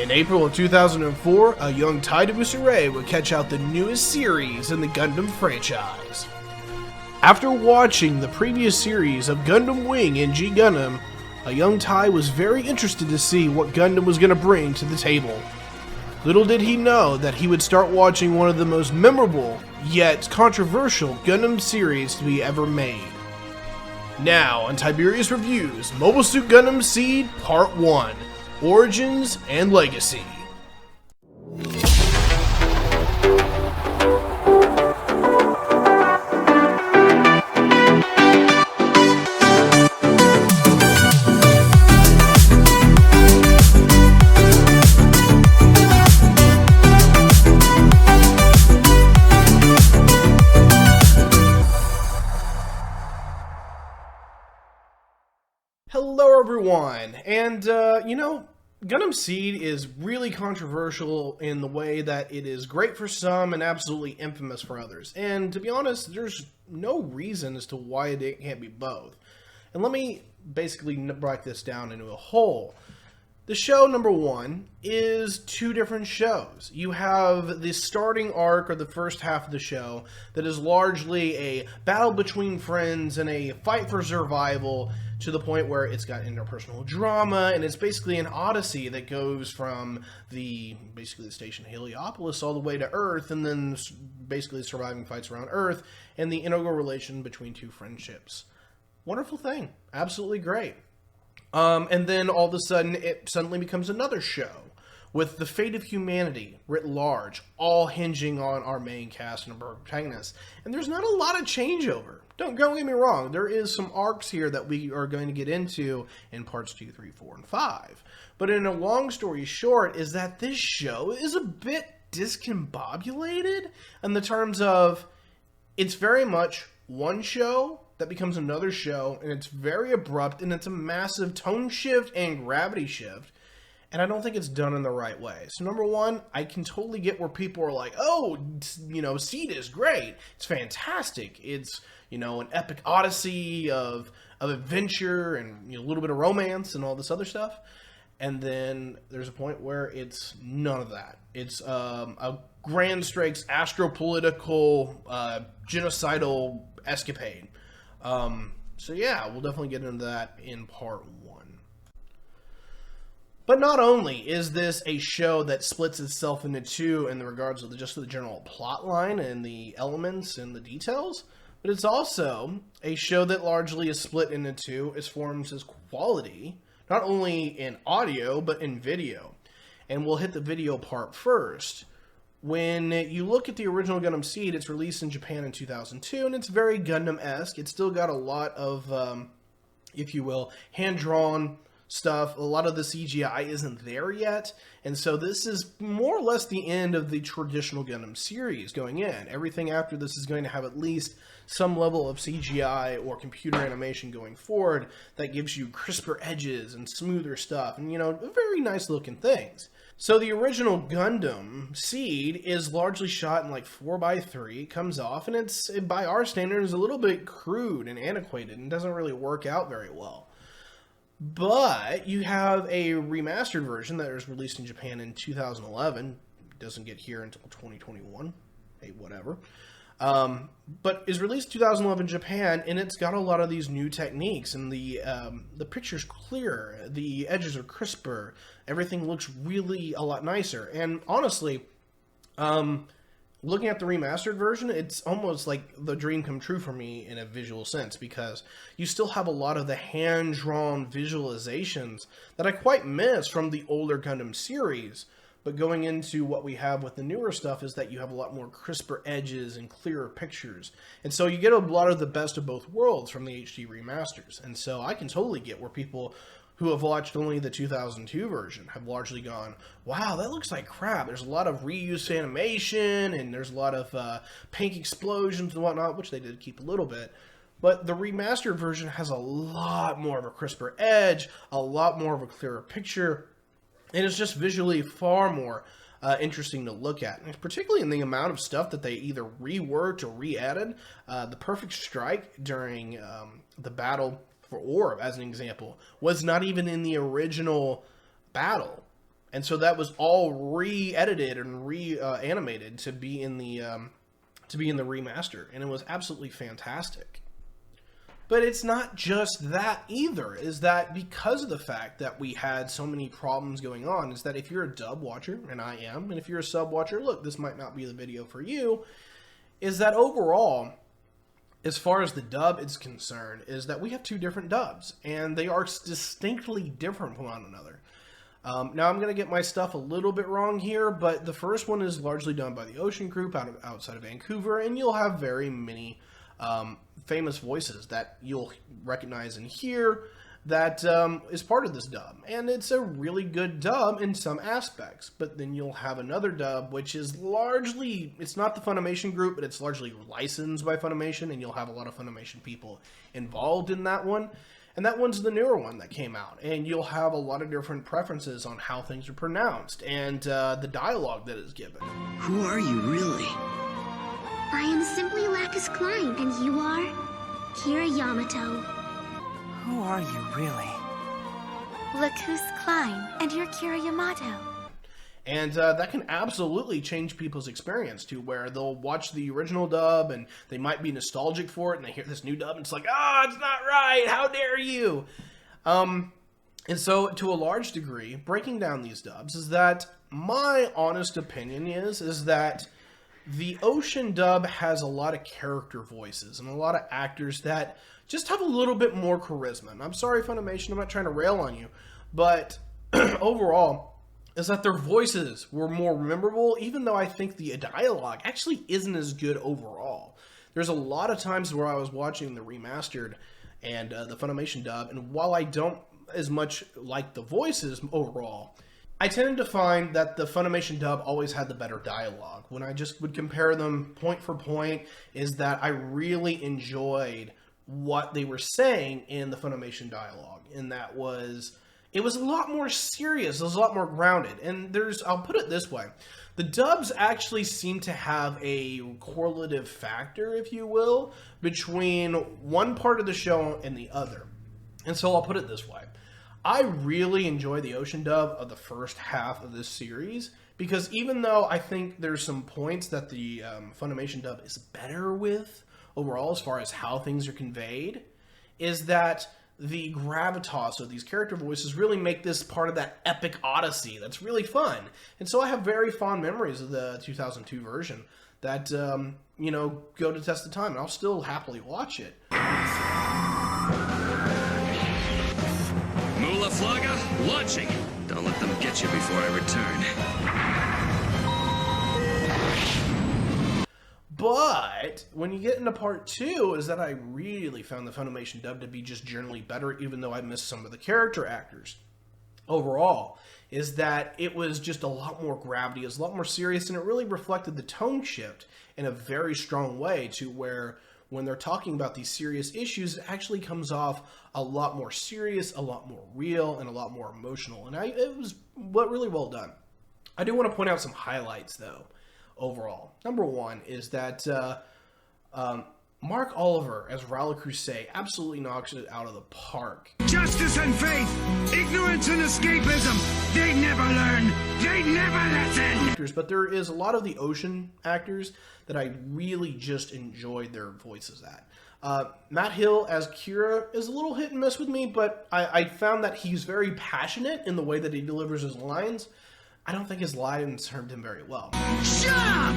In April of 2004, a young Tyberius would catch out the newest series in the Gundam franchise. After watching the previous series of Gundam Wing and G Gundam, a young Ty was very interested to see what Gundam was going to bring to the table. Little did he know that he would start watching one of the most memorable, yet controversial Gundam series to be ever made. Now on Tyberius Reviews, Mobile Suit Gundam Seed Part 1, Origins and Legacy. Hello everyone, and Gundam Seed is really controversial in the way that it is great for some and absolutely infamous for others. And to be honest, there's no reason as to why it can't be both. And let me basically break this down into a whole. The show, number one, is two different shows. You have the starting arc, or the first half of the show, that is largely a battle between friends and a fight for survival, to the point where it's got interpersonal drama, and it's basically an odyssey that goes from basically the station Heliopolis all the way to Earth, and then basically surviving fights around Earth, and the integral relation between two friendships. Wonderful thing. Absolutely great. And then all of a sudden, it suddenly becomes another show with the fate of humanity writ large, all hinging on our main cast and our protagonists. And there's not a lot of changeover. Don't get me wrong. There is some arcs here that we are going to get into in parts 2, 3, 4, and 5. But in a long story short, is that this show is a bit discombobulated in the terms of it's very much one show that becomes another show, and it's very abrupt, and it's a massive tone shift and gravity shift, and I don't think it's done in the right way. So number one, I can totally get where people are like, oh, Seed is great, it's fantastic, it's, an epic odyssey of adventure and a little bit of romance and all this other stuff, and then there's a point where it's none of that. It's a grand strikes astropolitical, genocidal escapade. So yeah, we'll definitely get into that in part 1. But not only is this a show that splits itself into two in the regards of just the general plot line and the elements and the details, but it's also a show that largely is split into two as forms as quality, not only in audio, but in video. And we'll hit the video part first. When you look at the original Gundam Seed, it's released in Japan in 2002, and it's very Gundam-esque. It's still got a lot of, if you will, hand-drawn stuff. A lot of the CGI isn't there yet, and so this is more or less the end of the traditional Gundam series going in. Everything after this is going to have at least some level of CGI or computer animation going forward that gives you crisper edges and smoother stuff, and, very nice-looking things. So the original Gundam Seed is largely shot in 4:3. It comes off, and it's, by our standards, a little bit crude and antiquated and doesn't really work out very well. But you have a remastered version that was released in Japan in 2011. It doesn't get here until 2021. Hey, whatever. But is released in 2011 in Japan, and it's got a lot of these new techniques, and the picture's clearer, the edges are crisper, everything looks really a lot nicer, and honestly, looking at the remastered version, it's almost like the dream come true for me in a visual sense, because you still have a lot of the hand-drawn visualizations that I quite miss from the older Gundam series. But going into what we have with the newer stuff is that you have a lot more crisper edges and clearer pictures. And so you get a lot of the best of both worlds from the HD remasters. And so I can totally get where people who have watched only the 2002 version have largely gone, wow, that looks like crap. There's a lot of reused animation, and there's a lot of pink explosions and whatnot, which they did keep a little bit. But the remastered version has a lot more of a crisper edge, a lot more of a clearer picture, and it's just visually far more interesting to look at, and particularly in the amount of stuff that they either reworked or re-added. The perfect strike during the battle for Orb, as an example, was not even in the original battle. And so that was all re-edited and re-animated to be in the remaster, and it was absolutely fantastic. But it's not just that either, is that because of the fact that we had so many problems going on, is that if you're a dub watcher, and I am, and if you're a sub watcher, look, this might not be the video for you, is that overall, as far as the dub is concerned, is that we have two different dubs, and they are distinctly different from one another. Now, I'm going to get my stuff a little bit wrong here, but the first one is largely done by the Ocean Group outside of Vancouver, and you'll have very many famous voices that you'll recognize and hear that is part of this dub. And it's a really good dub in some aspects, but then you'll have another dub which is largely, it's not the Funimation Group, but it's largely licensed by Funimation, and you'll have a lot of Funimation people involved in that one. And that one's the newer one that came out, and you'll have a lot of different preferences on how things are pronounced and the dialogue that is given. Who are you, really? I am simply Lacus Klein, and you are? Kira Yamato. Who are you, really? Lacus Klein, and you're Kira Yamato. And that can absolutely change people's experience to where they'll watch the original dub and they might be nostalgic for it, and they hear this new dub and it's like, it's not right, how dare you? And so to a large degree, breaking down these dubs is that my honest opinion is that the Ocean dub has a lot of character voices and a lot of actors that just have a little bit more charisma. And I'm sorry, Funimation, I'm not trying to rail on you, but overall, is that their voices were more memorable, even though I think the dialogue actually isn't as good overall. There's a lot of times where I was watching the remastered and the Funimation dub, and while I don't as much like the voices overall, I tended to find that the Funimation dub always had the better dialogue. When I just would compare them point for point, is that I really enjoyed what they were saying in the Funimation dialogue, and that was... it was a lot more serious, it was a lot more grounded, and I'll put it this way, the dubs actually seem to have a correlative factor, if you will, between one part of the show and the other. And so I'll put it this way, I really enjoy the Ocean dub of the first half of this series, because even though I think there's some points that the Funimation dub is better with, overall, as far as how things are conveyed, is that the gravitas of these character voices really make this part of that epic odyssey that's really fun. And so I have very fond memories of the 2002 version that, go to test of time, and I'll still happily watch it. Mula Flaga, launching! Don't let them get you before I return. But when you get into part 2, is that I really found the Funimation dub to be just generally better, even though I missed some of the character actors. Overall, is that it was just a lot more gravity, it was a lot more serious, and it really reflected the tone shift in a very strong way to where when they're talking about these serious issues, it actually comes off a lot more serious, a lot more real, and a lot more emotional. And it was really well done. I do want to point out some highlights, though. Overall, number one is that Mark Oliver as Raul Crusade absolutely knocks it out of the park. Justice and faith, ignorance and escapism, they never learn, they never listen. But there is a lot of the Ocean actors that I really just enjoyed their voices at. Matt Hill as Kira is a little hit and miss with me, but I found that he's very passionate in the way that he delivers his lines. I don't think his lines served him very well. Shut up!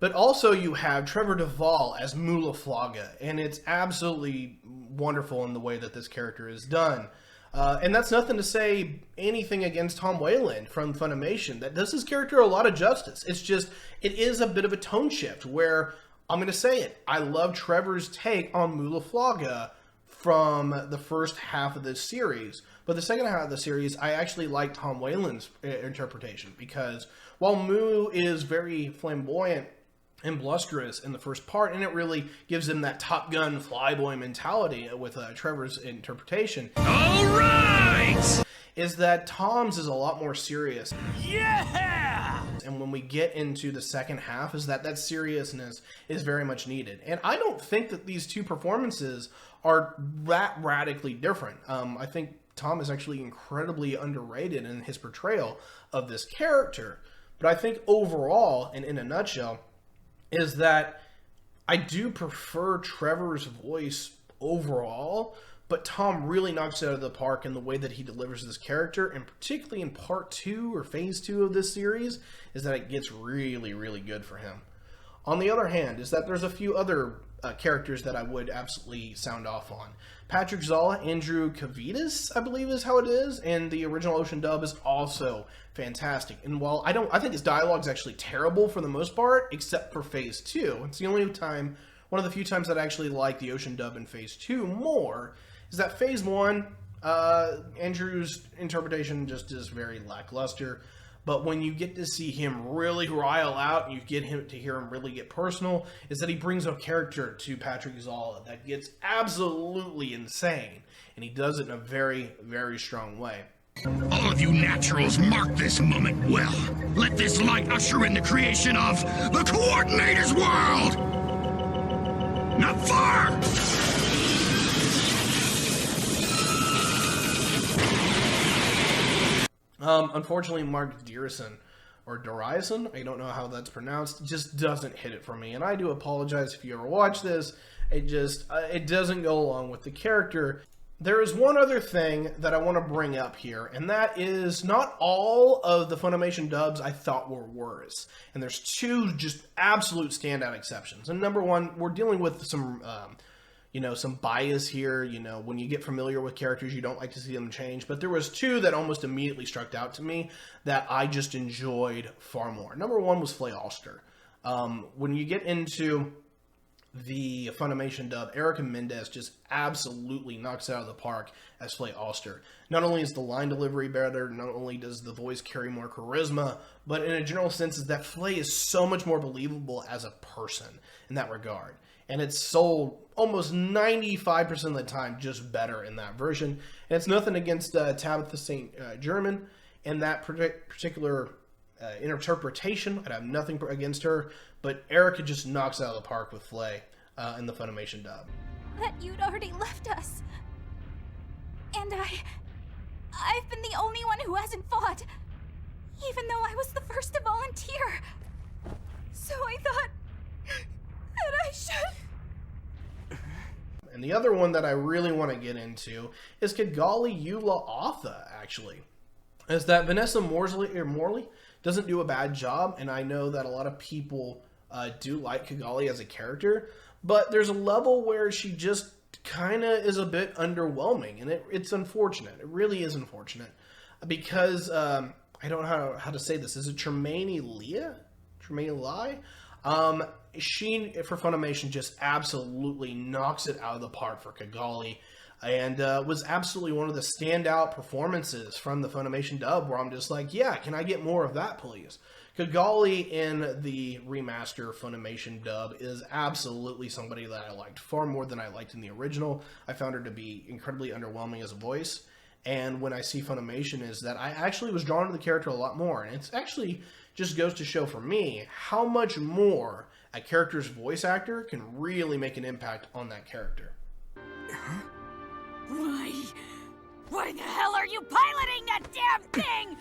But also you have Trevor Duvall as Mula Flaga, and it's absolutely wonderful in the way that this character is done. And that's nothing to say anything against Tom Wayland from Funimation. That does his character a lot of justice. It's just, it is a bit of a tone shift where, I'm going to say it, I love Trevor's take on Mula Flaga from the first half of this series. But the second half of the series, I actually like Tom Wayland's interpretation, because while Mu is very flamboyant and blusterous in the first part, and it really gives him that Top Gun flyboy mentality with Trevor's interpretation. All right! Is that Tom's is a lot more serious. Yeah! And when we get into the second half, is that seriousness is very much needed. And I don't think that these two performances are that radically different. I think Tom is actually incredibly underrated in his portrayal of this character. But I think overall, and in a nutshell, is that I do prefer Trevor's voice overall, but Tom really knocks it out of the park in the way that he delivers this character, and particularly in part 2 or phase 2 of this series, is that it gets really, really good for him. On the other hand, is that there's a few other characters that I would absolutely sound off on. Patrick Zala, Andrew Kavitas, I believe is how it is, and the original Ocean dub is also fantastic. And while I think his dialogue is actually terrible for the most part, except for Phase 2. It's the only time, one of the few times that I actually like the Ocean dub in Phase 2 more, is that Phase 1, Andrew's interpretation just is very lackluster. But when you get to see him really rile out, and you get him to hear him really get personal, is that he brings a character to Patrick Zala that gets absolutely insane. And he does it in a very, very strong way. All of you naturals mark this moment well. Let this light usher in the creation of the Coordinator's world! Not far! Unfortunately, Mark Dearson, or Doriason, I don't know how that's pronounced, just doesn't hit it for me. And I do apologize if you ever watch this. It doesn't go along with the character. There is one other thing that I want to bring up here, and that is not all of the Funimation dubs I thought were worse. And there's two just absolute standout exceptions. And number one, we're dealing with some bias here. When you get familiar with characters, you don't like to see them change. But there was two that almost immediately struck out to me that I just enjoyed far more. Number one was Flay Alster. When you get into the Funimation dub, Erica Mendez just absolutely knocks it out of the park as Flay Alster. Not only is the line delivery better, not only does the voice carry more charisma, but in a general sense is that Flay is so much more believable as a person in that regard. And it's sold almost 95% of the time just better in that version. And it's nothing against Tabitha St. German and that particular interpretation. I'd have nothing against her, but Erica just knocks it out of the park with Flay in the Funimation dub. That you'd already left us. And I've been the only one who hasn't fought, even though I was the first to volunteer. So I thought that I should. And the other one that I really want to get into is Kigali Eula Atha, actually. Is that Vanessa Morley doesn't do a bad job, and I know that a lot of people do like Kigali as a character, but there's a level where she just kind of is a bit underwhelming, and it's unfortunate. It really is unfortunate, because I don't know how to say this. Is it Tremaine Lai? She, for Funimation, just absolutely knocks it out of the park for Kigali, and was absolutely one of the standout performances from the Funimation dub, where I'm just like, yeah, can I get more of that, please? Kigali in the remaster Funimation dub is absolutely somebody that I liked far more than I liked in the original. I found her to be incredibly underwhelming as a voice, and when I see Funimation is that I actually was drawn to the character a lot more, and it's actually just goes to show for me how much more a character's voice actor can really make an impact on that character. Why the hell are you piloting that damn thing?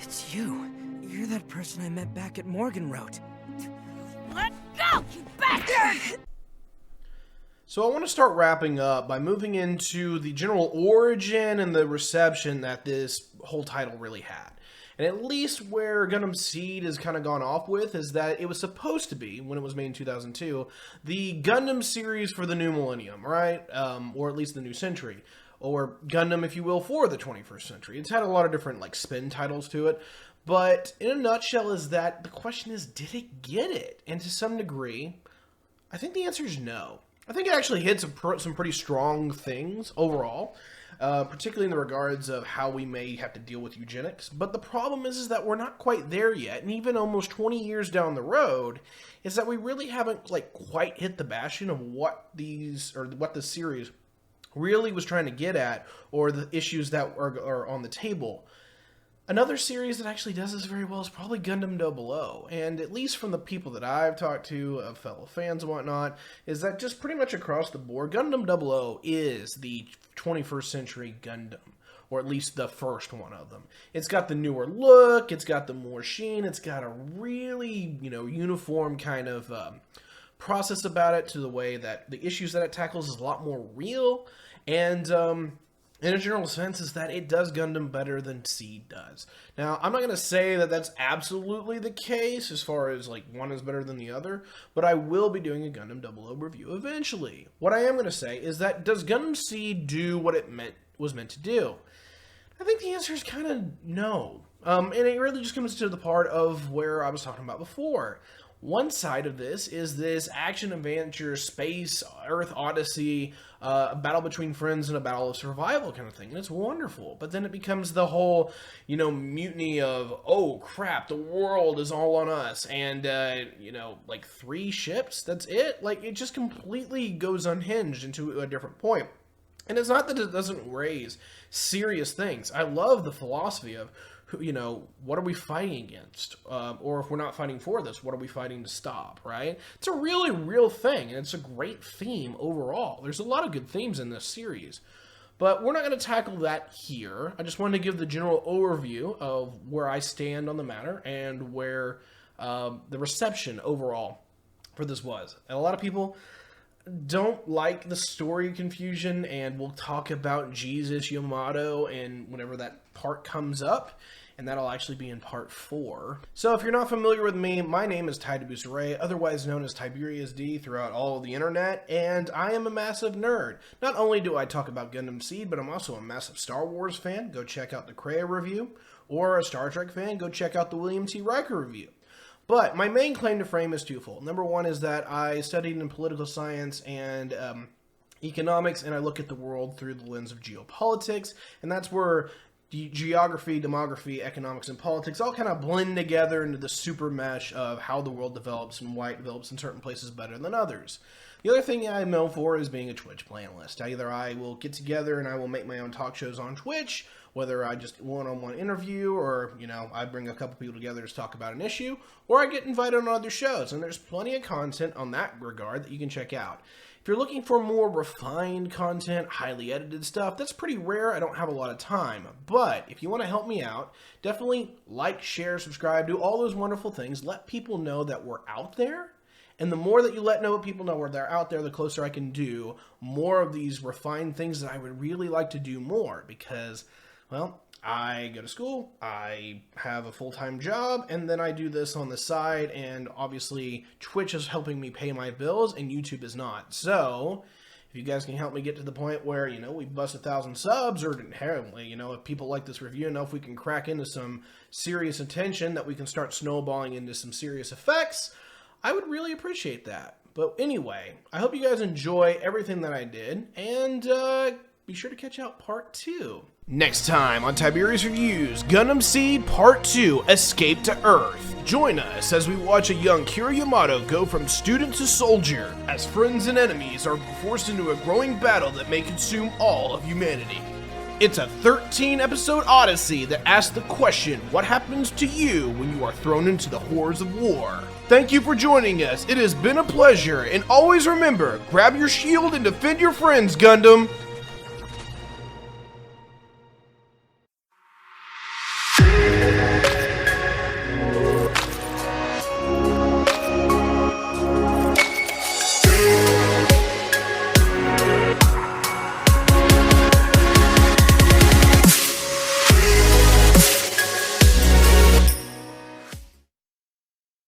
It's you. You're that person I met back at Morgenroth. Let go, you bastard! So I want to start wrapping up by moving into the general origin and the reception that this whole title really had. And at least where Gundam Seed has kind of gone off with is that it was supposed to be, when it was made in 2002, the Gundam series for the new millennium, right? Or at least the new century. Or Gundam, if you will, for the 21st century. It's had a lot of different spin titles to it. But in a nutshell is that the question is, did it get it? And to some degree, I think the answer is no. I think it actually hit some pretty strong things overall, particularly in the regards of how we may have to deal with eugenics. But the problem is that we're not quite there yet, and even almost 20 years down the road, is that we really haven't quite hit the bastion of what the series really was trying to get at, or the issues that are on the table. Another series that actually does this very well is probably Gundam 00, and at least from the people that I've talked to, of fellow fans and whatnot, is that just pretty much across the board, Gundam 00 is the 21st century Gundam, or at least the first one of them. It's got the newer look, it's got the more sheen, it's got a really, uniform kind of process about it, to the way that the issues that it tackles is a lot more real, and in a general sense, is that it does Gundam better than Seed does. Now, I'm not going to say that that's absolutely the case, as far as, one is better than the other, but I will be doing a Gundam 00 review eventually. What I am going to say is that, does Gundam Seed do what it was meant to do? I think the answer is kind of no. And it really just comes to the part of where I was talking about before. One side of this is this action-adventure, space, Earth odyssey, a battle between friends and a battle of survival kind of thing. And it's wonderful. But then it becomes the whole, mutiny of, oh crap, the world is all on us. And, 3 ships, that's it? It just completely goes unhinged into a different point. And it's not that it doesn't raise serious things. I love the philosophy of, what are we fighting against? Or if we're not fighting for this, what are we fighting to stop, right? It's a really real thing, and it's a great theme overall. There's a lot of good themes in this series. But we're not going to tackle that here. I just wanted to give the general overview of where I stand on the matter, and where the reception overall for this was. And a lot of people don't like the story confusion, and we'll talk about Jesus Yamato and whenever that part comes up, and that'll actually be in part 4. So if you're not familiar with me, my name is Tyberius, otherwise known as Tyberius D throughout all of the internet, and I am a massive nerd. Not only do I talk about Gundam Seed, but I'm also a massive Star Wars fan. Go check out the Kreia review. Or a Star Trek fan, go check out the William T. Riker review. But my main claim to fame is twofold. Number one is that I studied in political science and economics, and I look at the world through the lens of geopolitics, and that's where geography, demography, economics, and politics all kind of blend together into the super mesh of how the world develops and why it develops in certain places better than others. The other thing I'm known for is being a Twitch panelist. Either I will get together and I will make my own talk shows on Twitch, whether I just one-on-one interview, or, I bring a couple people together to talk about an issue, or I get invited on other shows, and there's plenty of content on that regard that you can check out. If you're looking for more refined content, highly edited stuff, that's pretty rare. I don't have a lot of time. But if you want to help me out, definitely like, share, subscribe, do all those wonderful things. Let people know that we're out there. And the more that you let people know where they're out there, the closer I can do more of these refined things that I would really like to do more. Because, well, I go to school, I have a full-time job, and then I do this on the side, and obviously Twitch is helping me pay my bills, and YouTube is not. So, if you guys can help me get to the point where, we bust 1,000 subs, or inherently, if people like this review enough, if we can crack into some serious attention, that we can start snowballing into some serious effects, I would really appreciate that. But anyway, I hope you guys enjoy everything that I did, and be sure to catch out part 2. Next time on Tyberius Reviews, Gundam Seed Part 2, Escape to Earth. Join us as we watch a young Kira Yamato go from student to soldier, as friends and enemies are forced into a growing battle that may consume all of humanity. It's a 13-episode odyssey that asks the question, what happens to you when you are thrown into the horrors of war? Thank you for joining us. It has been a pleasure, and always remember, grab your shield and defend your friends, Gundam!